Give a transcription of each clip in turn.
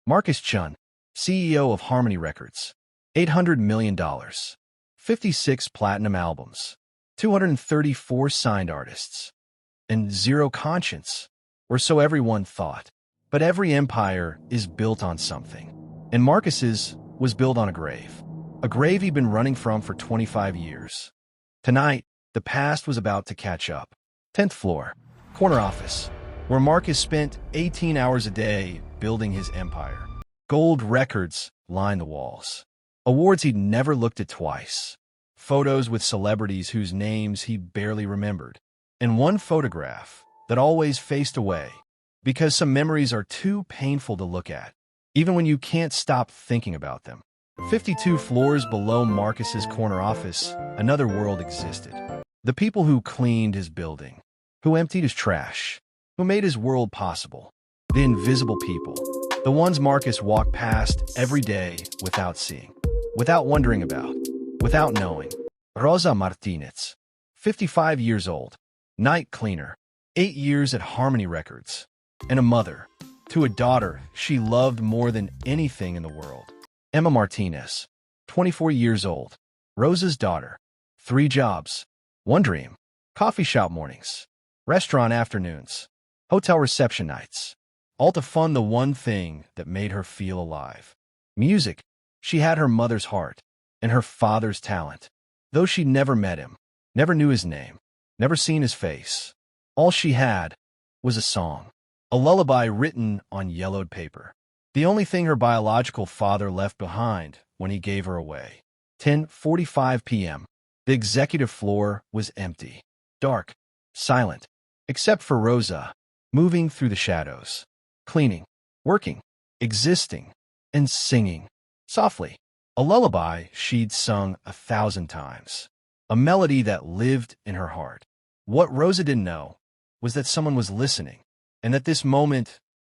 Marcus Chen, CEO of Harmony Records, $800 million, 56 platinum albums, 234 signed artists, and zero conscience, or so everyone thought. But every empire is built on something, and Marcus's was built on a grave he'd been running from for 25 years. Tonight, the past was about to catch up. 10th floor, corner office, where Marcus spent 18 hours a day building his empire. Gold records lined the walls. Awards he'd never looked at twice. Photos with celebrities whose names he barely remembered. And one photograph that always faced away because some memories are too painful to look at, even when you can't stop thinking about them. 52 floors below Marcus's corner office, another world existed. The people who cleaned his building, who emptied his trash, who made his world possible. The invisible people. The ones Marcus walked past every day without seeing, without wondering about, without knowing. Rosa Martinez, 55 years old, night cleaner, 8 years at Harmony Records, and a mother to a daughter she loved more than anything in the world. Emma Martinez, 24 years old, Rosa's daughter, 3 jobs, 1 dream, coffee shop mornings, restaurant afternoons, hotel reception nights, all to fund the one thing that made her feel alive. Music. She had her mother's heart and her father's talent. Though she never met him, never knew his name, never seen his face, all she had was a song, a lullaby written on yellowed paper. The only thing her biological father left behind when he gave her away. 10:45 p.m. The executive floor was empty, dark, silent, except for Rosa, moving through the shadows, cleaning, working, existing, and singing, softly, a lullaby she'd sung 1,000 times, a melody that lived in her heart. What Rosa didn't know was that someone was listening, and that this moment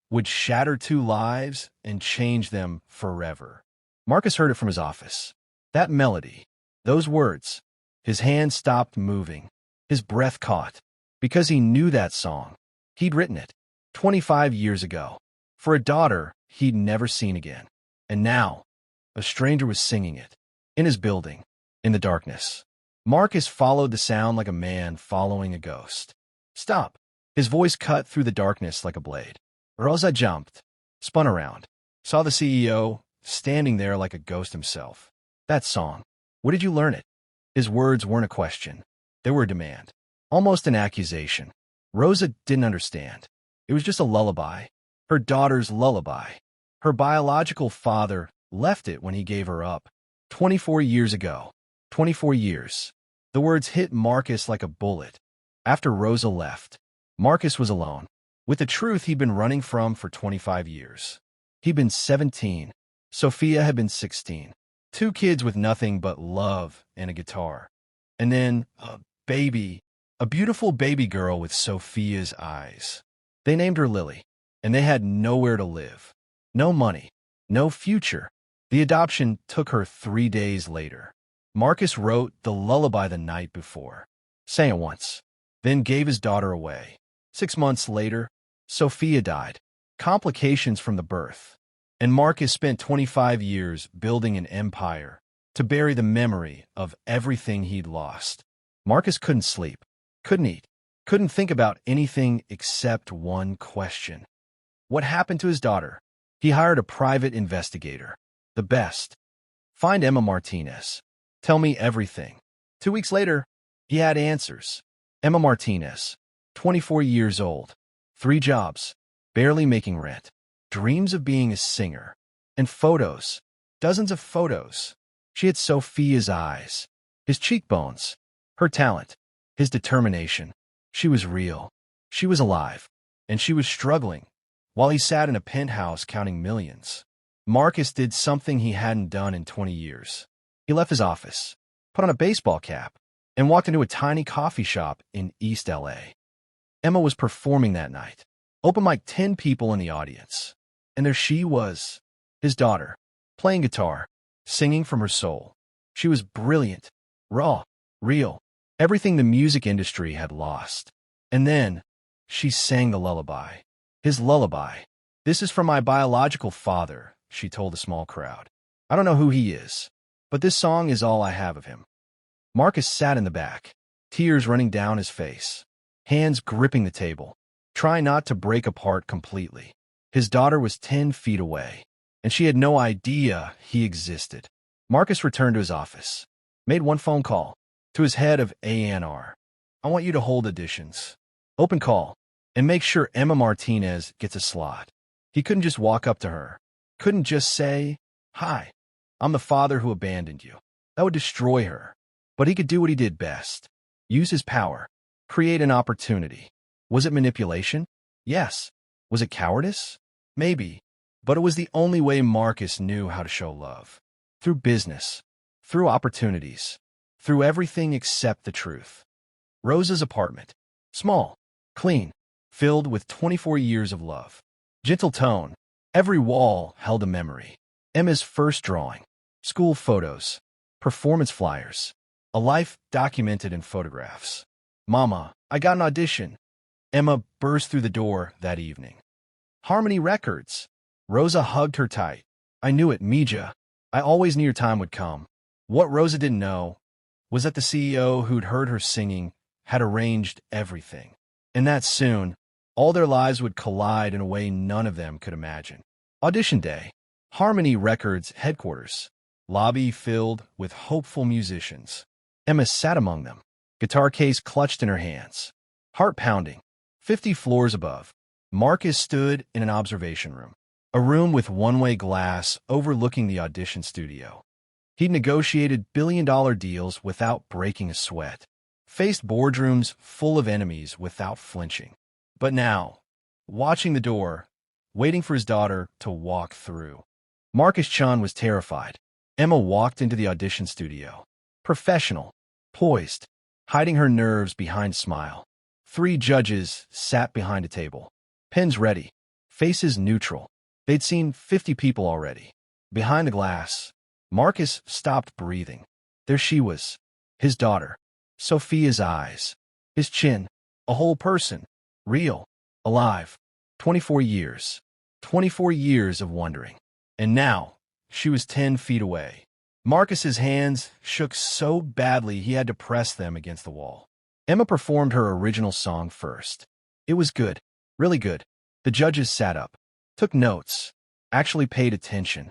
would shatter 2 lives and change them forever. Marcus heard it from his office. That melody, those words. His hand stopped moving. His breath caught. Because he knew that song. He'd written it 25 years ago for a daughter he'd never seen again. And now, a stranger was singing it. In his building, in the darkness. Marcus followed the sound like a man following a ghost. Stop. His voice cut through the darkness like a blade. Rosa jumped, spun around, saw the CEO standing there like a ghost himself. That song. Where did you learn it? His words weren't a question. They were a demand. Almost an accusation. Rosa didn't understand. It was just a lullaby. Her daughter's lullaby. Her biological father left it when he gave her up. 24 years ago. 24 years. The words hit Marcus like a bullet. After Rosa left, Marcus was alone, with the truth he'd been running from for 25 years. He'd been 17. Sophia had been 16. 2 kids with nothing but love and a guitar. And then a baby, a beautiful baby girl with Sophia's eyes. They named her Lily, and they had nowhere to live. No money, no future. The adoption took her 3 days later. Marcus wrote the lullaby the night before, sang it once, then gave his daughter away. 6 months later, Sophia died. Complications from the birth. And Marcus spent 25 years building an empire to bury the memory of everything he'd lost. Marcus couldn't sleep, couldn't eat, couldn't think about anything except one question. What happened to his daughter? He hired a private investigator. The best. Find Emma Martinez. Tell me everything. 2 weeks later, he had answers. Emma Martinez, 24 years old, 3 jobs, barely making rent, dreams of being a singer, and photos, dozens of photos. She had Sophia's eyes, his cheekbones, her talent, his determination. She was real. She was alive, and she was struggling while he sat in a penthouse counting millions. Marcus did something he hadn't done in 20 years. He left his office, put on a baseball cap, and walked into a tiny coffee shop in East LA. Emma was performing that night. Open mic, 10 people in the audience. And there she was, his daughter, playing guitar, singing from her soul. She was brilliant, raw, real, everything the music industry had lost. And then she sang the lullaby, his lullaby, This is from my biological father, she told a small crowd. I don't know who he is, but this song is all I have of him. Marcus sat in the back, tears running down his face, hands gripping the table, trying not to break apart completely. His daughter was 10 feet away, and she had no idea he existed. Marcus returned to his office, made one phone call to his head of A&R. I want you to hold auditions. Open call, and make sure Emma Martinez gets a slot. He couldn't just walk up to her. Couldn't just say, "Hi, I'm the father who abandoned you." That would destroy her. But he could do what he did best. Use his power. Create an opportunity. Was it manipulation? Yes. Was it cowardice? Maybe. But it was the only way Marcus knew how to show love. Through business. Through opportunities. Through everything except the truth. Rosa's apartment. Small. Clean. Filled with 24 years of love. Gentle tone. Every wall held a memory. Emma's first drawing. School photos. Performance flyers. A life documented in photographs. Mama, I got an audition. Emma burst through the door that evening. Harmony Records. Rosa hugged her tight. I knew it, Mija. I always knew your time would come. What Rosa didn't know was that the CEO who'd heard her singing had arranged everything. And that soon, all their lives would collide in a way none of them could imagine. Audition day. Harmony Records headquarters. Lobby filled with hopeful musicians. Emma sat among them, guitar case clutched in her hands. Heart pounding. 50 floors above. Marcus stood in an observation room. A room with one-way glass overlooking the audition studio. He'd negotiated billion-dollar deals without breaking a sweat. Faced boardrooms full of enemies without flinching. But now, watching the door, waiting for his daughter to walk through. Marcus Chen was terrified. Emma walked into the audition studio. Professional, poised, hiding her nerves behind a smile. 3 judges sat behind a table. Pens ready, faces neutral. They'd seen 50 people already. Behind the glass, Marcus stopped breathing. There she was, his daughter. Sophia's eyes. His chin. A whole person. Real. Alive. 24 years. 24 years of wondering. And now, she was 10 feet away. Marcus's hands shook so badly he had to press them against the wall. Emma performed her original song first. It was good. Really good. The judges sat up. Took notes. Actually paid attention.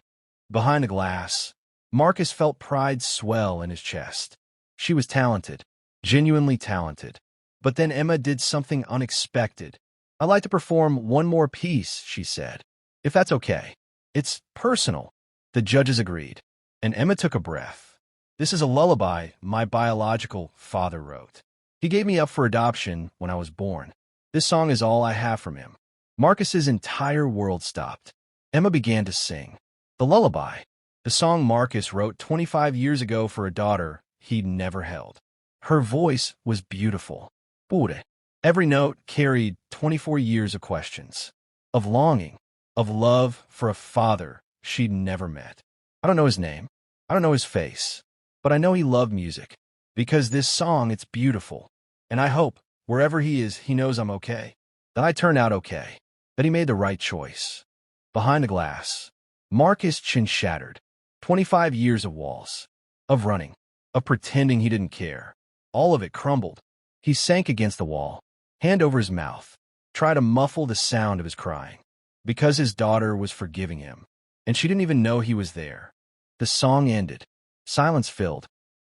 Behind the glass, Marcus felt pride swell in his chest. She was talented. Genuinely talented. But then Emma did something unexpected. I'd like to perform one more piece, she said. If that's okay. It's personal. The judges agreed. And Emma took a breath. This is a lullaby my biological father wrote. He gave me up for adoption when I was born. This song is all I have from him. Marcus's entire world stopped. Emma began to sing. The lullaby. The song Marcus wrote 25 years ago for a daughter he'd never held. Her voice was beautiful. Pure. Every note carried 24 years of questions. Of longing. Of love for a father she'd never met. I don't know his name. I don't know his face. But I know he loved music. Because this song, it's beautiful. And I hope, wherever he is, he knows I'm okay. That I turned out okay. That he made the right choice. Behind the glass, Marcus' chin shattered. 25 years of walls. Of running. Of pretending he didn't care. All of it crumbled. He sank against the wall, hand over his mouth, tried to muffle the sound of his crying. Because his daughter was forgiving him. And she didn't even know he was there. The song ended. Silence filled.